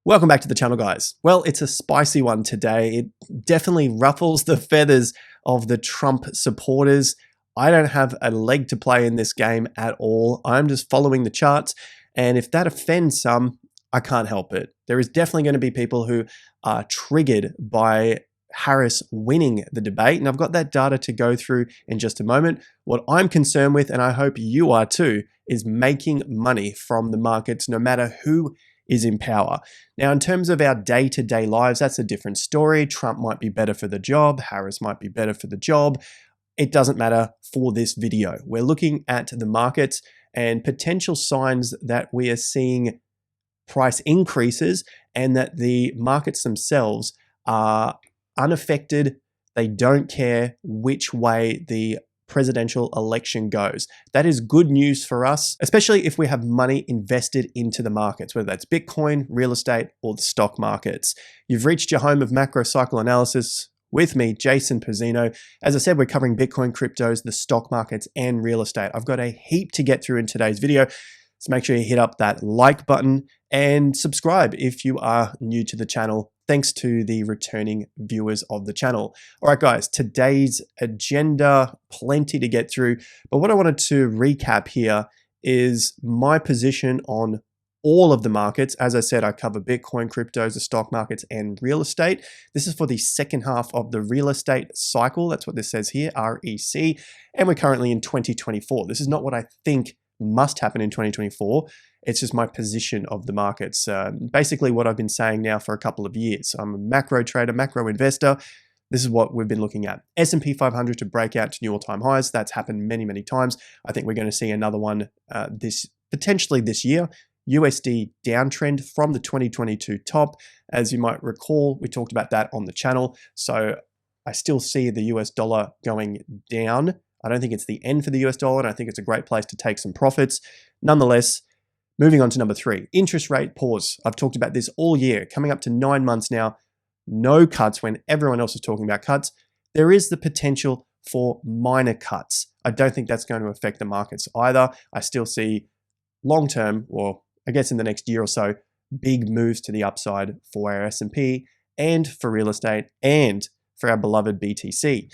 Welcome back to the channel, guys. Well, it's a spicy one today. It definitely ruffles the feathers of the Trump supporters. I don't have a leg to play in this game at all. I'm just following the charts, and if that offends some, I can't help it. There is definitely going to be people who are triggered by Harris winning the debate, and I've got that data to go through in just a moment. What I'm concerned with, and I hope you are too, is making money from the markets no matter who is in power. Now, in terms of our day-to-day lives, that's a different story. Trump might be better for the job. Harris might be better for the job. It doesn't matter for this video. We're looking at the markets and potential signs that we are seeing price increases and that the markets themselves are unaffected. They don't care which way the presidential election goes. That is good news for us, especially if we have money invested into the markets, whether that's Bitcoin, real estate, or the stock markets. You've reached your home of macro cycle analysis with me, Jason Pizzino. As I said, we're covering Bitcoin, cryptos, the stock markets, and real estate. I've got a heap to get through in today's video, so make sure you hit up that like button and subscribe if you are new to the channel. Thanks to the returning viewers of the channel. All right, guys, today's agenda, plenty to get through. But what I wanted to recap here is my position on all of the markets. As I said, I cover Bitcoin, cryptos, the stock markets, and real estate. This is for the second half of the real estate cycle. That's what this says here, REC. And we're currently in 2024. This is not what I think must happen in 2024. It's just my position of the markets. Basically what I've been saying now for a couple of years. I'm a macro trader, macro investor. This is what we've been looking at. S&P 500 to break out to new all-time highs. That's happened many, many times. I think we're going to see another one potentially this year. USD downtrend from the 2022 top. As you might recall, we talked about that on the channel. So I still see the US dollar going down. I don't think it's the end for the US dollar, and I think it's a great place to take some profits. Nonetheless, moving on to number 3, interest rate pause. I've talked about this all year, coming up to 9 months now. No cuts when everyone else is talking about cuts. There is the potential for minor cuts. I don't think that's going to affect the markets either. I still see long-term, or I guess in the next year or so, big moves to the upside for our S&P and for real estate and for our beloved BTC.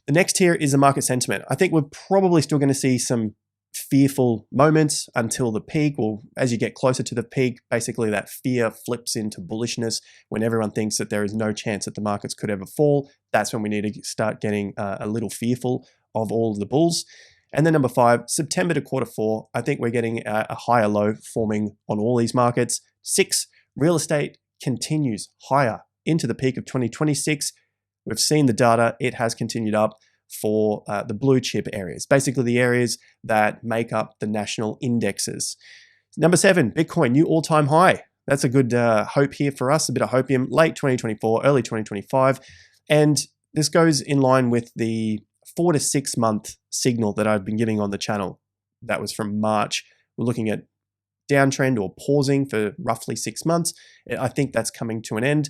The next here is the market sentiment. I think we're probably still going to see some fearful moments until the peak, or as you get closer to the peak, basically that fear flips into bullishness when everyone thinks that there is no chance that the markets could ever fall. That's when we need to start getting a little fearful of all of the bulls. And then number 5, September to Q4, I think we're getting a higher low forming on all these markets. 6, real estate continues higher into the peak of 2026. We've seen the data, it has continued up for the blue chip areas, basically the areas that make up the national indexes. Number 7, Bitcoin, new all-time high. That's a good hope here for us, a bit of hopium, late 2024, early 2025. And this goes in line with the 4 to 6 month signal that I've been giving on the channel. That was from March. We're looking at downtrend or pausing for roughly 6 months. I think that's coming to an end.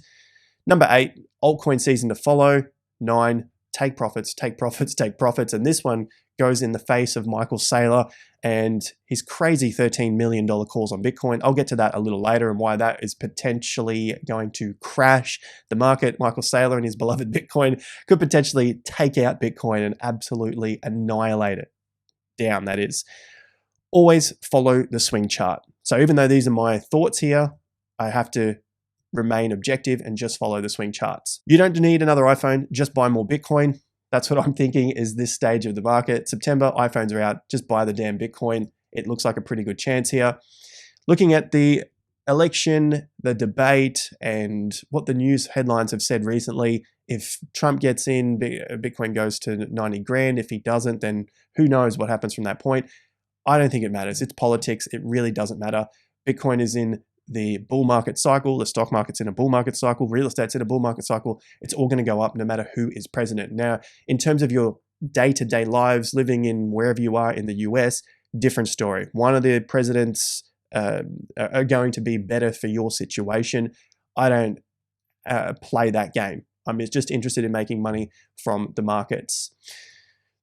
Number 8, altcoin season to follow. 9, take profits, take profits, take profits. And this one goes in the face of Michael Saylor and his crazy $13 million calls on Bitcoin. I'll get to that a little later and why that is potentially going to crash the market. Michael Saylor and his beloved Bitcoin could potentially take out Bitcoin and absolutely annihilate it. Down, that is. Always follow the swing chart. So even though these are my thoughts here, I have to remain objective and just follow the swing charts. You don't need another iPhone, just buy more Bitcoin. That's what I'm thinking is this stage of the market. September, iPhones are out, just buy the damn Bitcoin. It looks like a pretty good chance here. Looking at the election, the debate, and what the news headlines have said recently, if Trump gets in, Bitcoin goes to 90 grand. If he doesn't, then who knows what happens from that point. I don't think it matters. It's politics. It really doesn't matter. Bitcoin is in the bull market cycle, the stock market's in a bull market cycle, real estate's in a bull market cycle. It's all going to go up no matter who is president. Now, in terms of your day-to-day lives, living in wherever you are in the US, different story. One of the presidents are going to be better for your situation. I don't play that game. I'm just interested in making money from the markets.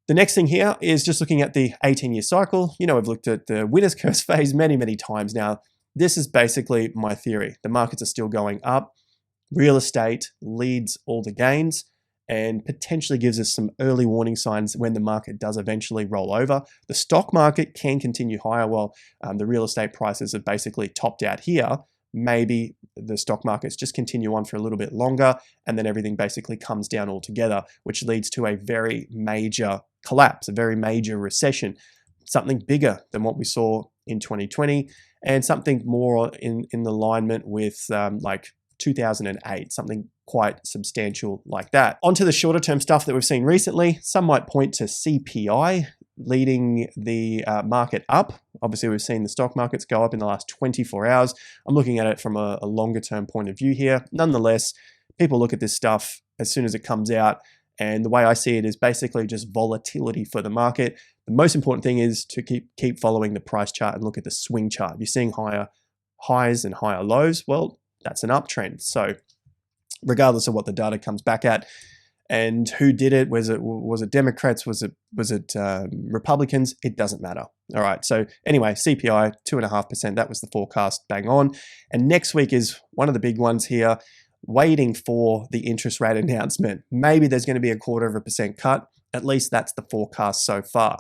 The next thing here is just looking at the 18-year cycle. You know, I've looked at the winner's curse phase many, many times now. this is basically my theory. The markets are still going up. Real estate leads all the gains and potentially gives us some early warning signs when the market does eventually roll over. The stock market can continue higher while the real estate prices have basically topped out here. Maybe the stock markets just continue on for a little bit longer and then everything basically comes down altogether, which leads to a very major collapse, a very major recession, something bigger than what we saw in 2020 and something more in alignment with like 2008, something quite substantial like that. Onto the shorter term stuff that we've seen recently, some might point to CPI leading the market up. Obviously, we've seen the stock markets go up in the last 24 hours. I'm looking at it from a longer term point of view here. Nonetheless, people look at this stuff as soon as it comes out. And the way I see it is basically just volatility for the market. The most important thing is to keep following the price chart and look at the swing chart. If you're seeing higher highs and higher lows, well, that's an uptrend. So regardless of what the data comes back at and who did it, was it Democrats, was it Republicans, it doesn't matter. All right, so anyway, CPI 2.5%, that was the forecast, bang on. And next week is one of the big ones here, waiting for the interest rate announcement. Maybe there's going to be a 0.25% cut. At least that's the forecast so far.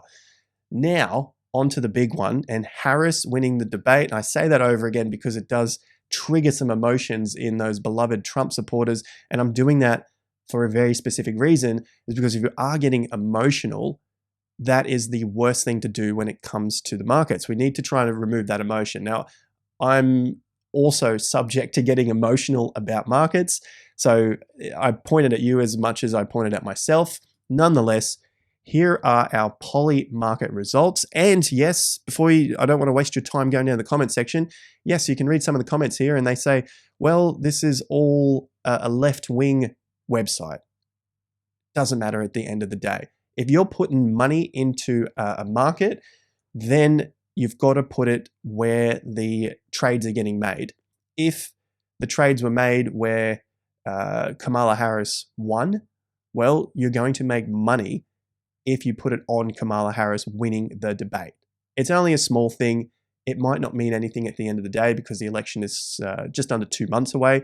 Now, on to the big one, and Harris winning the debate. And I say that over again because it does trigger some emotions in those beloved Trump supporters. And I'm doing that for a very specific reason, is because if you are getting emotional, that is the worst thing to do when it comes to the markets. We need to try to remove that emotion. Now, I'm also subject to getting emotional about markets. So I pointed at you as much as I pointed at myself. Nonetheless, here are our poly market results. And yes, I don't want to waste your time going down the comment section. Yes, you can read some of the comments here and they say, well, this is all a left-wing website. Doesn't matter at the end of the day. If you're putting money into a market, then you've got to put it where the trades are getting made. If the trades were made where Kamala Harris won, well, you're going to make money if you put it on Kamala Harris winning the debate. It's only a small thing. It might not mean anything at the end of the day because the election is just under 2 months away.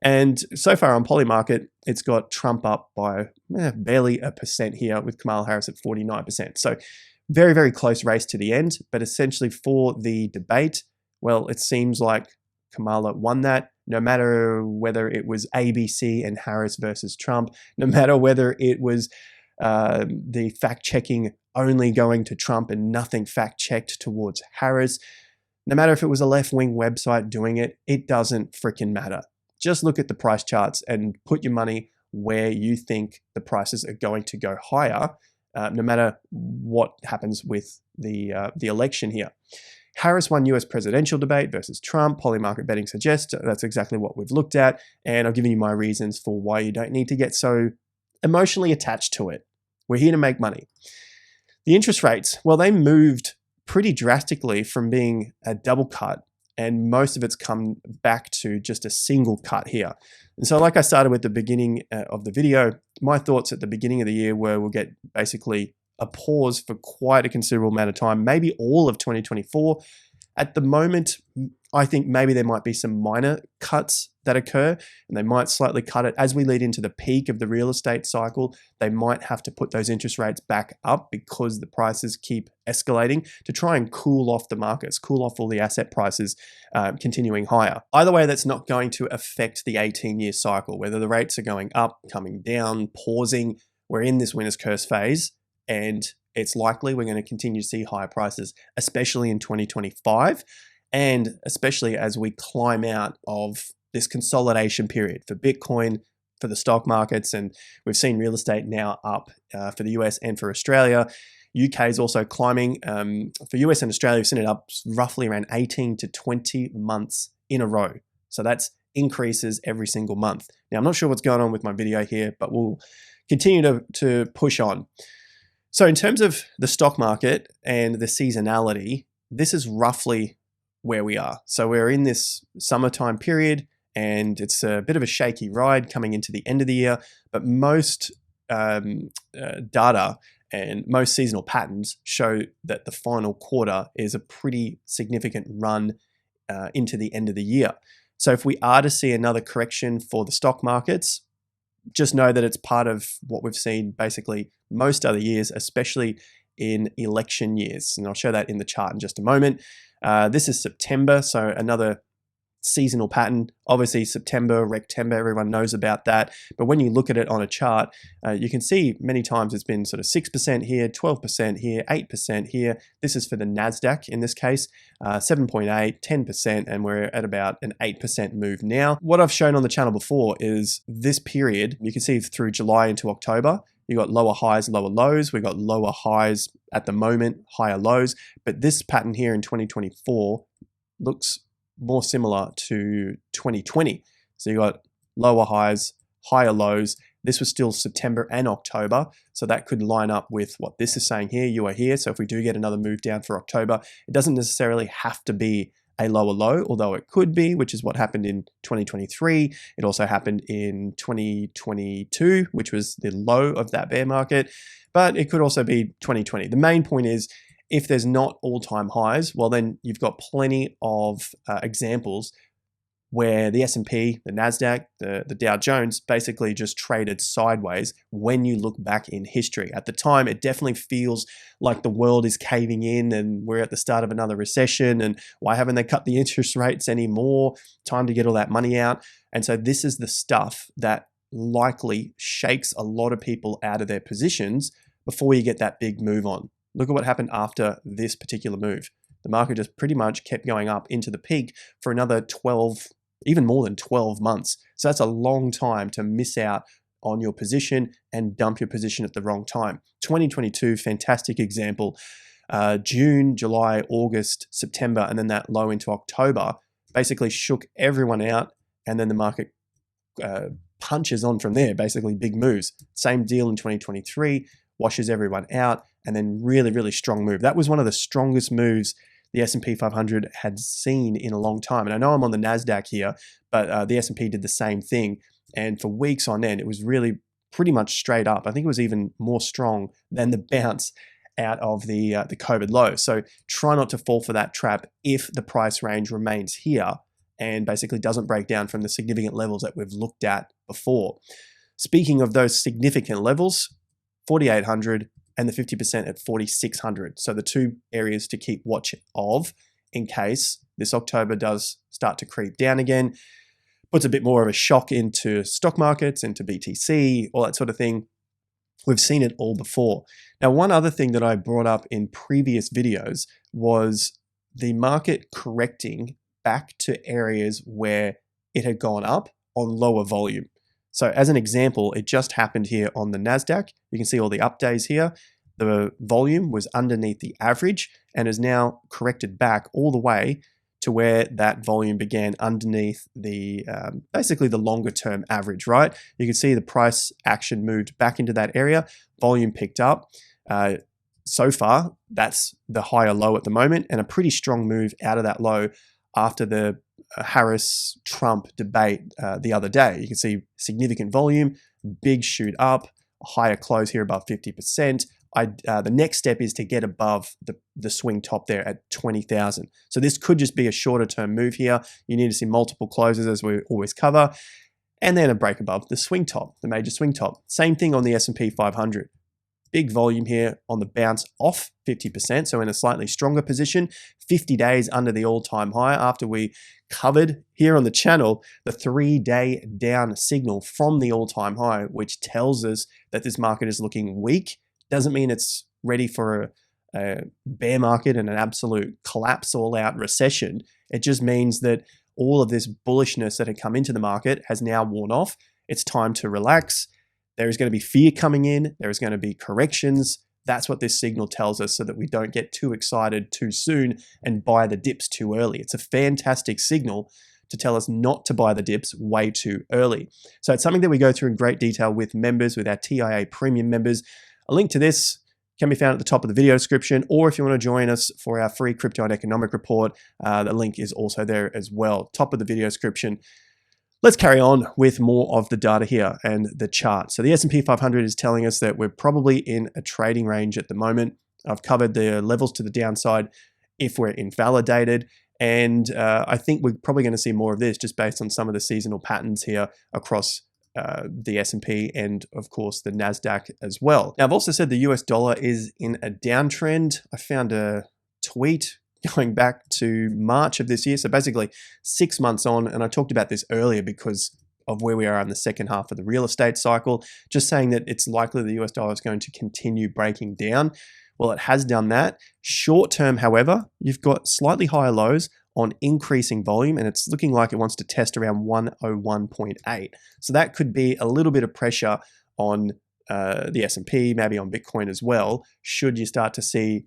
And so far on Polymarket, it's got Trump up by barely 1% here with Kamala Harris at 49%. So very, very close race to the end. But essentially for the debate, well, it seems like Kamala won that, no matter whether it was ABC and Harris versus Trump, no matter whether it was the fact-checking only going to Trump and nothing fact-checked towards Harris. No matter if it was a left-wing website doing it, it doesn't freaking matter. Just look at the price charts and put your money where you think the prices are going to go higher, no matter what happens with the election here. Harris won US presidential debate versus Trump. Polymarket betting suggests that's exactly what we've looked at. And I've given you my reasons for why you don't need to get so emotionally attached to it. We're here to make money. The interest rates, well, they moved pretty drastically from being a double cut, and most of it's come back to just a single cut here. And so like I started with the beginning of the video, my thoughts at the beginning of the year were we'll get basically a pause for quite a considerable amount of time, maybe all of 2024. At the moment, I think maybe there might be some minor cuts that occur, and they might slightly cut it as we lead into the peak of the real estate cycle. They might have to put those interest rates back up because the prices keep escalating to try and cool off the markets, cool off all the asset prices continuing higher. Either way, that's not going to affect the 18-year cycle, whether the rates are going up, coming down, pausing. We're in this winner's curse phase, and it's likely we're going to continue to see higher prices, especially in 2025, and especially as we climb out of this consolidation period for Bitcoin, for the stock markets, and we've seen real estate now up for the US and for Australia. UK is also climbing. For US and Australia, we've seen it up roughly around 18 to 20 months in a row. So that's increases every single month. Now, I'm not sure what's going on with my video here, but we'll continue to push on. So in terms of the stock market and the seasonality, this is roughly where we are. So we're in this summertime period, and it's a bit of a shaky ride coming into the end of the year, but most data and most seasonal patterns show that the final quarter is a pretty significant run into the end of the year. So if we are to see another correction for the stock markets, just know that it's part of what we've seen basically most other years, especially in election years. And I'll show that in the chart in just a moment. This is September, so another seasonal pattern. Obviously September, Rectember, everyone knows about that. But when you look at it on a chart, you can see many times it's been sort of 6% here, 12% here, 8% here. This is for the NASDAQ in this case, 7.8, 10%, and we're at about an 8% move now. What I've shown on the channel before is this period, you can see through July into October, you got lower highs, lower lows. We've got lower highs at the moment, higher lows. But this pattern here in 2024 looks more similar to 2020. So you got lower highs, higher lows. This was still September and October. So that could line up with what this is saying here. You are here. So if we do get another move down for October, it doesn't necessarily have to be a lower low, although it could be, which is what happened in 2023. It also happened in 2022, which was the low of that bear market, but it could also be 2020. The main point is, if there's not all-time highs, well, then you've got plenty of examples where the S&P, the NASDAQ, the Dow Jones basically just traded sideways when you look back in history. At the time, it definitely feels like the world is caving in and we're at the start of another recession, and why haven't they cut the interest rates anymore? Time to get all that money out. And so this is the stuff that likely shakes a lot of people out of their positions before you get that big move on. Look at what happened after this particular move. The market just pretty much kept going up into the peak for another 12, even more than 12 months. So that's a long time to miss out on your position and dump your position at the wrong time. 2022, fantastic example. June, July, August, September, and then that low into October basically shook everyone out, and then the market punches on from there, basically big moves. Same deal in 2023, washes everyone out, and then really, really strong move. That was one of the strongest moves the S&P 500 had seen in a long time. And I know I'm on the NASDAQ here, but the S&P did the same thing. And for weeks on end, it was really pretty much straight up. I think it was even more strong than the bounce out of the COVID low. So try not to fall for that trap if the price range remains here and basically doesn't break down from the significant levels that we've looked at before. Speaking of those significant levels, 4,800 and the 50% at 4,600. So the two areas to keep watch of in case this October does start to creep down again. Puts a bit more of a shock into stock markets, into BTC, all that sort of thing. We've seen it all before. Now, one other thing that I brought up in previous videos was the market correcting back to areas where it had gone up on lower volume. So as an example, it just happened here on the NASDAQ. You can see all the up days here. The volume was underneath the average and is now corrected back all the way to where that volume began underneath the basically the longer term average, right? You can see the price action moved back into that area, volume picked up. So far, that's the higher low at the moment, and a pretty strong move out of that low after the Harris-Trump debate the other day. You can see significant volume, big shoot up, a higher close here above 50%. The next step is to get above the swing top there at 20,000. So this could just be a shorter term move here. You need to see multiple closes as we always cover, and then a break above the swing top, the major swing top. Same thing on the S&P 500. Big volume here on the bounce off 50%, so in a slightly stronger position, 50 days under the all-time high after we covered here on the channel the 3-day down signal from the all-time high, which tells us that this market is looking weak. Doesn't mean it's ready for a bear market and an absolute collapse, all-out recession. It just means that all of this bullishness that had come into the market has now worn off. It's time to relax. There is going to be fear coming in. There is going to be corrections. That's what this signal tells us, so that we don't get too excited too soon and buy the dips too early. It's a fantastic signal to tell us not to buy the dips way too early. So it's something that we go through in great detail with members, with our TIA premium members. A link to this can be found at the top of the video description, or if you want to join us for our free crypto and economic report, the link is also there as well. Top of the video description. Let's carry on with more of the data here and the chart. So the S&P 500 is telling us that we're probably in a trading range at the moment. I've covered the levels to the downside if we're invalidated, And I think we're probably going to see more of this just based on some of the seasonal patterns here across the S&P and, of course, the NASDAQ as well. Now, I've also said the US dollar is in a downtrend. I found a tweet going back to March of this year, so basically 6 months on, and I talked about this earlier because of where we are in the second half of the real estate cycle, just saying that it's likely the US dollar is going to continue breaking down. Well, it has done that. Short term, however, you've got slightly higher lows on increasing volume, and it's looking like it wants to test around 101.8. So that could be a little bit of pressure on the S&P, maybe on Bitcoin as well, should you start to see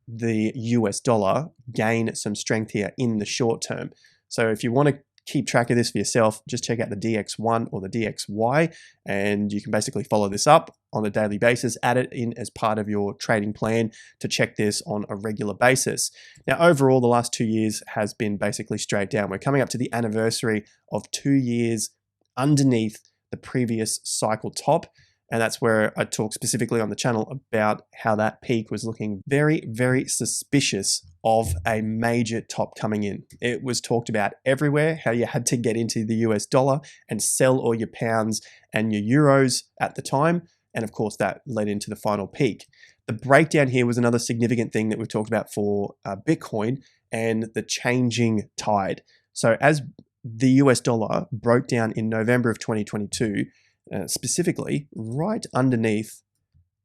the US dollar gain some strength here in the short term. So if you want to keep track of this for yourself, just check out the DX1 or the DXY, and you can basically follow this up on a daily basis, add it in as part of your trading plan to check this on a regular basis. Now, overall, the last 2 years has been basically straight down. We're coming up to the anniversary of 2 years underneath the previous cycle top. And that's where I talk specifically on the channel about how that peak was looking very, very suspicious of a major top coming in. It was talked about everywhere, how you had to get into the US dollar and sell all your pounds and your euros at the time. And of course, that led into the final peak. The breakdown here was another significant thing that we've talked about for Bitcoin and the changing tide. So as the US dollar broke down in November of 2022, specifically right underneath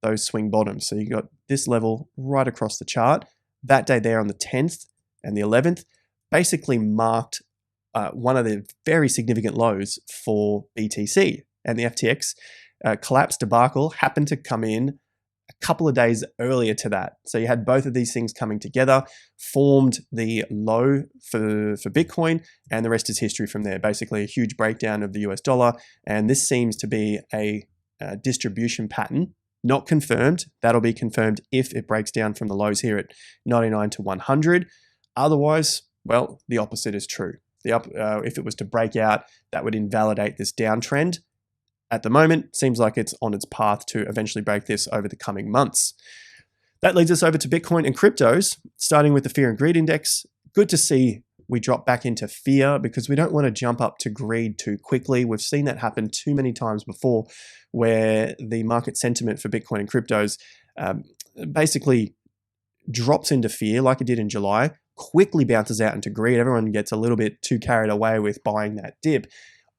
those swing bottoms. So you got this level right across the chart. That day there on the 10th and the 11th basically marked one of the very significant lows for BTC, and the FTX collapse debacle happened to come in a couple of days earlier to that. So you had both of these things coming together, formed the low for Bitcoin, and the rest is history from there. Basically a huge breakdown of the US dollar, and this seems to be a distribution pattern, not confirmed. That'll be confirmed if it breaks down from the lows here at 99 to 100. Otherwise, well, the opposite is true. If it was to break out, that would invalidate this downtrend. At the moment, seems like it's on its path to eventually break this over the coming months. That leads us over to Bitcoin and cryptos, starting with the Fear and Greed Index. Good to see we drop back into fear because we don't want to jump up to greed too quickly. We've seen that happen too many times before, where the market sentiment for Bitcoin and cryptos basically drops into fear like it did in July, quickly bounces out into greed. Everyone gets a little bit too carried away with buying that dip,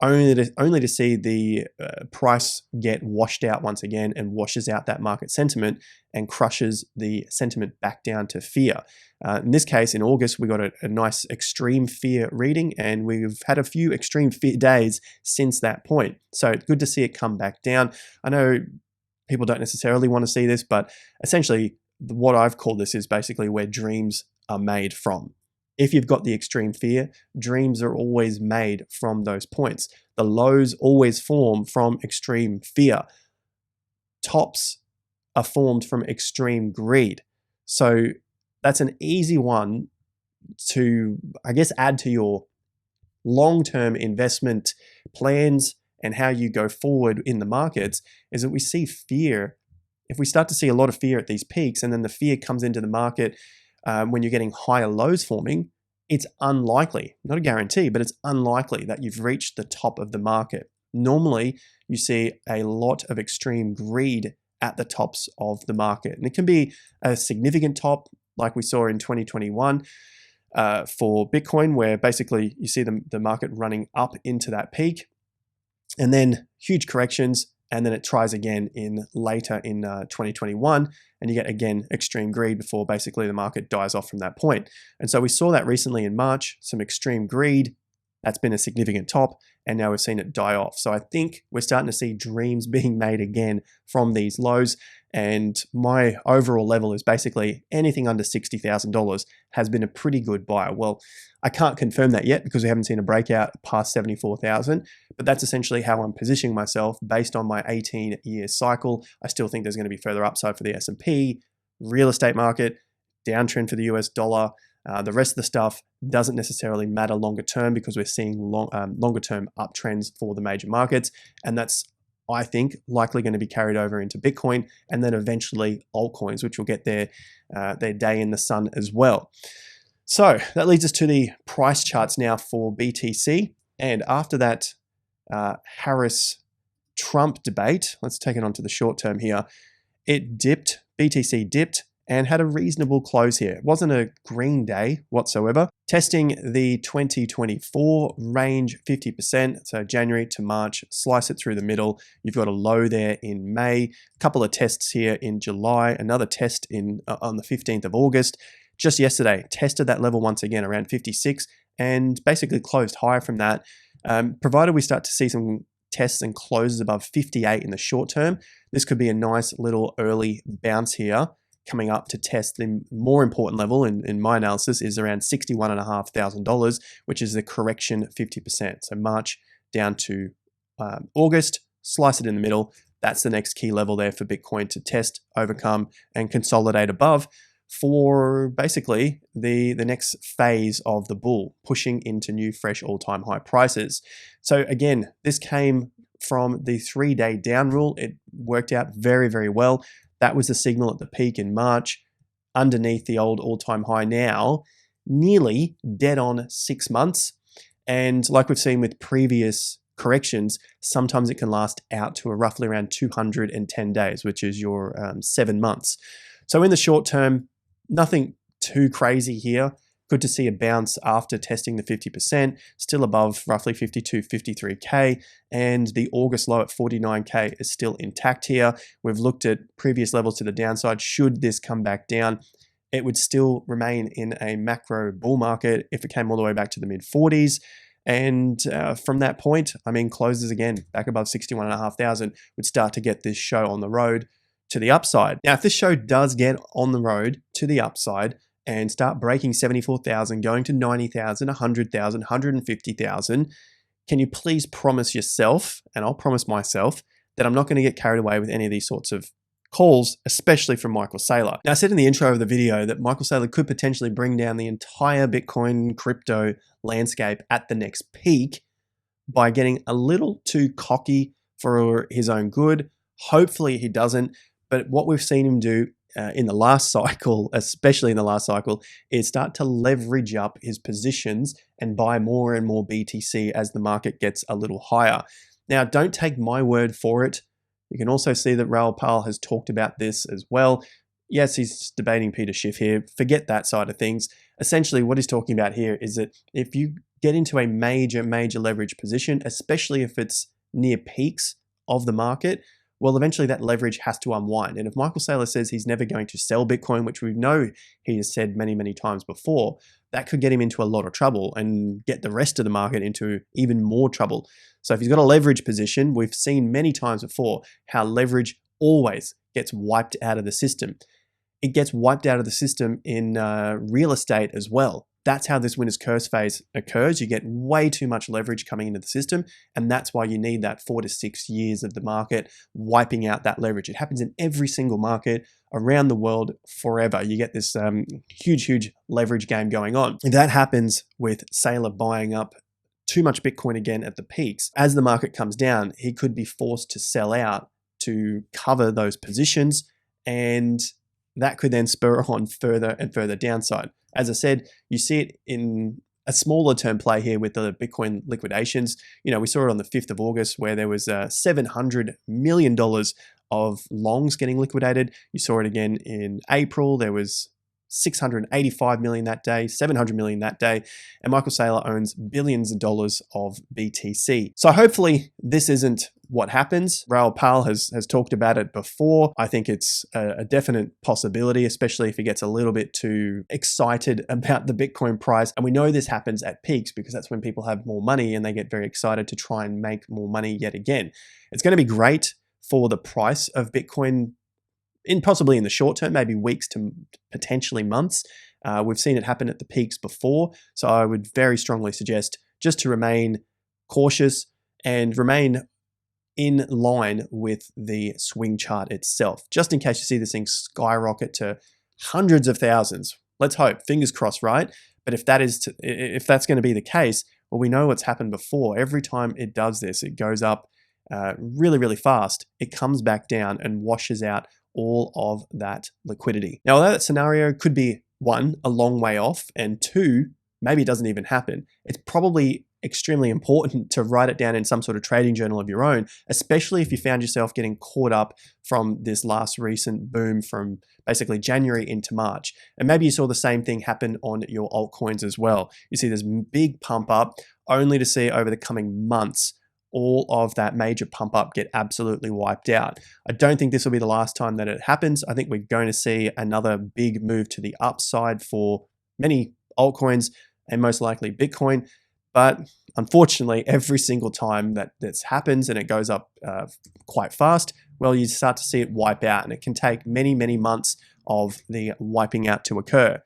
only to see the price get washed out once again and washes out that market sentiment and crushes the sentiment back down to fear. In this case, in August, we got a nice extreme fear reading, and we've had a few extreme fear days since that point. So it's good to see it come back down. I know people don't necessarily want to see this, but essentially what I've called this is basically where dreams are made from. If you've got the extreme fear, dreams are always made from those points. The lows always form from extreme fear. Tops are formed from extreme greed. So that's an easy one to, I guess, add to your long-term investment plans and how you go forward in the markets, is that we see fear. If we start to see a lot of fear at these peaks, and then the fear comes into the market when you're getting higher lows forming, it's unlikely, not a guarantee, but it's unlikely that you've reached the top of the market. Normally, you see a lot of extreme greed at the tops of the market. And it can be a significant top, like we saw in 2021 for Bitcoin, where basically you see the market running up into that peak, and then huge corrections, and then it tries again later in 2021, and you get again extreme greed before basically the market dies off from that point. And so we saw that recently in March, some extreme greed. That's been a significant top, and now we've seen it die off. So I think we're starting to see dreams being made again from these lows, and my overall level is basically anything under $60,000 has been a pretty good buy. Well, I can't confirm that yet because we haven't seen a breakout past 74,000, but that's essentially how I'm positioning myself based on my 18-year cycle. I still think there's going to be further upside for the S&P, real estate market, downtrend for the US dollar. The rest of the stuff doesn't necessarily matter longer term because we're seeing longer term uptrends for the major markets. And that's, I think, likely going to be carried over into Bitcoin and then eventually altcoins, which will get their day in the sun as well. So that leads us to the price charts now for BTC. And after that Harris-Trump debate, let's take it on to the short term here. It dipped, BTC dipped, and had a reasonable close here. It wasn't a green day whatsoever. Testing the 2024 range 50%, so January to March, slice it through the middle. You've got a low there in May, a couple of tests here in July, another test on the 15th of August. Just yesterday, tested that level once again around 56 and basically closed higher from that. Provided we start to see some tests and closes above 58 in the short term, this could be a nice little early bounce here coming up to test the more important level in my analysis is around $61,500, which is the correction 50%. So March down to August, slice it in the middle. That's the next key level there for Bitcoin to test, overcome, and consolidate above for basically the next phase of the bull, pushing into new fresh all-time high prices. So again, this came from the 3-day down rule. It worked out very, very well. That was the signal at the peak in March, underneath the old all-time high now, nearly dead on 6 months. And like we've seen with previous corrections, sometimes it can last out to roughly around 210 days, which is your 7 months. So in the short term, nothing too crazy here. Good to see a bounce after testing the 50%, still above roughly 52, 53K, and the August low at 49K is still intact here. We've looked at previous levels to the downside. Should this come back down, it would still remain in a macro bull market if it came all the way back to the mid 40s. And from that point, I mean, closes again back above 61,500 would start to get this show on the road to the upside. Now, if this show does get on the road to the upside and start breaking 74,000, going to 90,000, 100,000, 150,000, can you please promise yourself, and I'll promise myself, that I'm not going to get carried away with any of these sorts of calls, especially from Michael Saylor. Now, I said in the intro of the video that Michael Saylor could potentially bring down the entire Bitcoin crypto landscape at the next peak by getting a little too cocky for his own good. Hopefully he doesn't, but what we've seen him do in the last cycle, especially in the last cycle, is start to leverage up his positions and buy more and more BTC as the market gets a little higher. Now, don't take my word for it. You can also see that Raoul Pal has talked about this as well. Yes, he's debating Peter Schiff here. Forget that side of things. Essentially, what he's talking about here is that if you get into a major leverage position, especially if it's near peaks of the market, well, eventually that leverage has to unwind. And if Michael Saylor says he's never going to sell Bitcoin, which we know he has said many times before, that could get him into a lot of trouble and get the rest of the market into even more trouble. So if he's got a leverage position, we've seen many times before how leverage always gets wiped out of the system. It gets wiped out of the system in real estate as well. That's how this winner's curse phase occurs. You get way too much leverage coming into the system, and that's why you need that 4 to 6 years of the market wiping out that leverage. It happens in every single market around the world forever. You get this huge leverage game going on. If that happens with Saylor buying up too much Bitcoin again at the peaks, as the market comes down, he could be forced to sell out to cover those positions, and that could then spur on further and further downside. As I said, you see it in a smaller term play here with the Bitcoin liquidations. You know, we saw it on the 5th of August where there was $700 million of longs getting liquidated. You saw it again in April. There was 685 million that day, 700 million that day, and Michael Saylor owns billions of dollars of BTC. So hopefully this isn't what happens. Raoul Pal has talked about it before. I think it's a definite possibility, especially if he gets a little bit too excited about the Bitcoin price. And we know this happens at peaks because that's when people have more money and they get very excited to try and make more money yet again. It's going to be great for the price of Bitcoin possibly in the short term, maybe weeks to potentially months. We've seen it happen at the peaks before. So I would very strongly suggest just to remain cautious and remain in line with the swing chart itself, just in case you see this thing skyrocket to hundreds of thousands. Let's hope, fingers crossed, right? But if that's going to be the case, well, we know what's happened before. Every time it does this, it goes up really fast. It comes back down and washes out all of that liquidity. Now, that scenario could be one, a long way off, and two, maybe it doesn't even happen. It's probably extremely important to write it down in some sort of trading journal of your own, especially if you found yourself getting caught up from this last recent boom from basically January into March. And maybe you saw the same thing happen on your altcoins as well. You see this big pump up only to see over the coming months all of that major pump up get absolutely wiped out. I don't think this will be the last time that it happens. I think we're going to see another big move to the upside for many altcoins and most likely Bitcoin. But unfortunately, every single time that this happens and it goes up quite fast, well, you start to see it wipe out, and it can take many, many months of the wiping out to occur.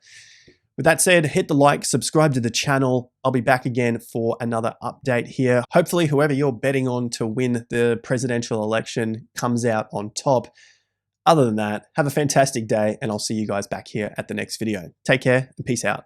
With that said, hit the like, subscribe to the channel. I'll be back again for another update here. Hopefully, whoever you're betting on to win the presidential election comes out on top. Other than that, have a fantastic day, and I'll see you guys back here at the next video. Take care and peace out.